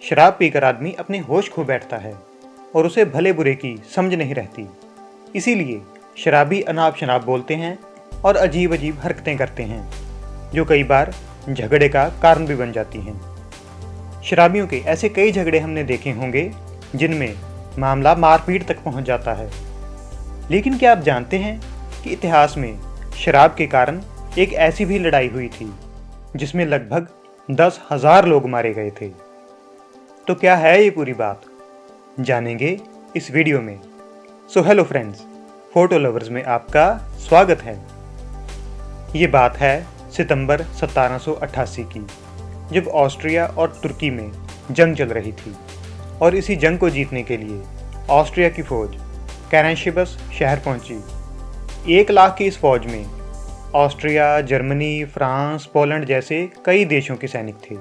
शराब पीकर आदमी अपने होश खो बैठता है और उसे भले बुरे की समझ नहीं रहती। इसीलिए शराबी अनाप शनाप बोलते हैं और अजीब अजीब हरकतें करते हैं, जो कई बार झगड़े का कारण भी बन जाती हैं। शराबियों के ऐसे कई झगड़े हमने देखे होंगे जिनमें मामला मारपीट तक पहुंच जाता है। लेकिन क्या आप जानते हैं कि इतिहास में शराब के कारण एक ऐसी भी लड़ाई हुई थी जिसमें लगभग 10,000 लोग मारे गए थे। तो क्या है ये पूरी बात, जानेंगे इस वीडियो में। So hello friends, photo lovers में आपका स्वागत है। ये बात है सितंबर 1788 की, जब ऑस्ट्रिया और तुर्की में जंग चल रही थी और इसी जंग को जीतने के लिए ऑस्ट्रिया की फौज कैरेंशिबस शहर पहुंची। 1 लाख की इस फौज में ऑस्ट्रिया, जर्मनी, फ्रांस, पोलैंड जैसे कई देशों के सैनिक थे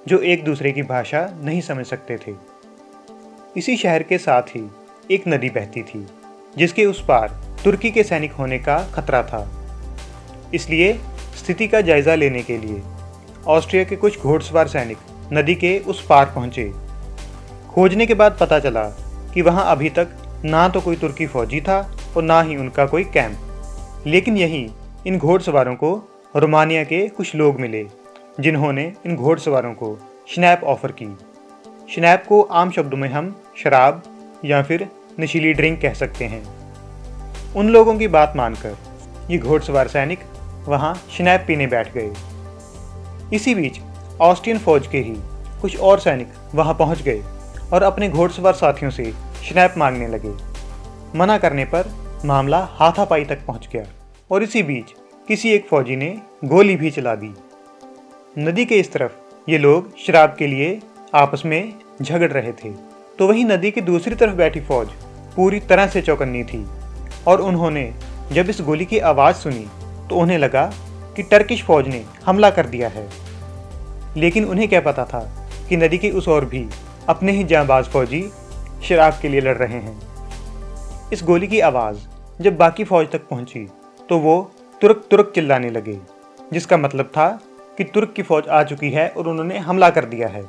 जो एक दूसरे की भाषा नहीं समझ सकते थे। इसी शहर के साथ ही एक नदी बहती थी जिसके उस पार तुर्की के सैनिक होने का खतरा था। इसलिए स्थिति का जायजा लेने के लिए ऑस्ट्रिया के कुछ घोड़सवार सैनिक नदी के उस पार पहुंचे। खोजने के बाद पता चला कि वहां अभी तक ना तो कोई तुर्की फौजी था और ना ही उनका कोई कैंप। लेकिन यहीं इन घोड़सवारों को रोमानिया के कुछ लोग मिले जिन्होंने इन घोड़सवारों को स्नैप ऑफर की। स्नैप को आम शब्दों में हम शराब या फिर नशीली ड्रिंक कह सकते हैं। उन लोगों की बात मानकर ये घोड़सवार सैनिक वहां स्नैप पीने बैठ गए। इसी बीच ऑस्ट्रियन फौज के ही कुछ और सैनिक वहां पहुंच गए और अपने घोड़सवार साथियों से स्नैप मांगने लगे। मना करने पर मामला हाथापाई तक पहुंच गया और इसी बीच किसी एक फौजी ने गोली भी चला दी। नदी के इस तरफ ये लोग शराब के लिए आपस में झगड़ रहे थे, तो वहीं नदी की दूसरी तरफ बैठी फौज पूरी तरह से चौकन्नी थी और उन्होंने जब इस गोली की आवाज़ सुनी तो उन्हें लगा कि टर्किश फौज ने हमला कर दिया है। लेकिन उन्हें क्या पता था कि नदी के उस ओर भी अपने ही जांबाज फौजी शराब के लिए लड़ रहे हैं। इस गोली की आवाज़ जब बाकी फौज तक पहुंची तो वो तुर्क तुर्क चिल्लाने लगे, जिसका मतलब था कि तुर्क की फौज आ चुकी है और उन्होंने हमला कर दिया है।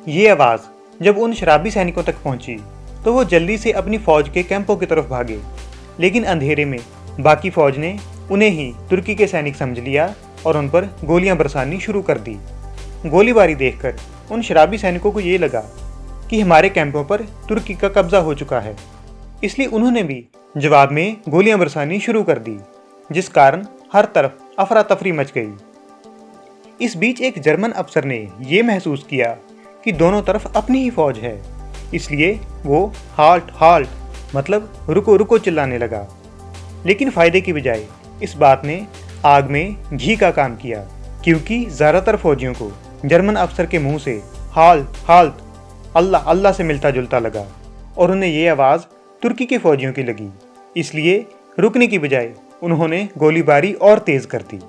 ये आवाज़ जब उन शराबी सैनिकों तक पहुंची तो वो जल्दी से अपनी फौज के कैंपों की तरफ भागे। लेकिन अंधेरे में बाकी फौज ने उन्हें ही तुर्की के सैनिक समझ लिया और उन पर गोलियां बरसानी शुरू कर दी। गोलीबारी देखकर उन शराबी सैनिकों को ये लगा कि हमारे कैंपों पर तुर्की का कब्जा हो चुका है, इसलिए उन्होंने भी जवाब में गोलियां बरसानी शुरू कर दी, जिस कारण हर तरफ अफरा तफरी मच गई। इस बीच एक जर्मन अफसर ने यह महसूस किया कि दोनों तरफ अपनी ही फौज है, इसलिए वो हाल्ट हाल्ट मतलब रुको रुको चिल्लाने लगा। लेकिन फायदे की बजाय इस बात ने आग में घी का काम किया, क्योंकि ज़्यादातर फौजियों को जर्मन अफसर के मुंह से हाल्ट हाल्ट अल्लाह अल्लाह से मिलता जुलता लगा और उन्हें ये आवाज़ तुर्की के फौजियों की लगी। इसलिए रुकने की बजाय उन्होंने गोलीबारी और तेज़ कर दी।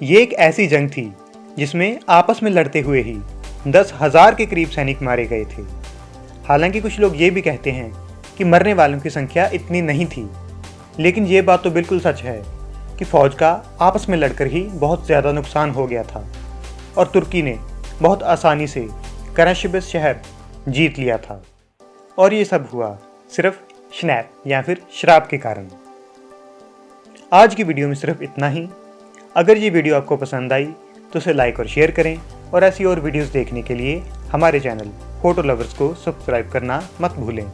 ये एक ऐसी जंग थी जिसमें आपस में लड़ते हुए ही 10,000 के करीब सैनिक मारे गए थे। हालांकि कुछ लोग ये भी कहते हैं कि मरने वालों की संख्या इतनी नहीं थी, लेकिन ये बात तो बिल्कुल सच है कि फौज का आपस में लड़कर ही बहुत ज़्यादा नुकसान हो गया था और तुर्की ने बहुत आसानी से कैरेंशिबस शहर जीत लिया था। और ये सब हुआ सिर्फ स्नैप या फिर शराब के कारण। आज की वीडियो में सिर्फ इतना ही। अगर ये वीडियो आपको पसंद आई तो उसे लाइक और शेयर करें और ऐसी और वीडियोस देखने के लिए हमारे चैनल फोटो लवर्स को सब्सक्राइब करना मत भूलें।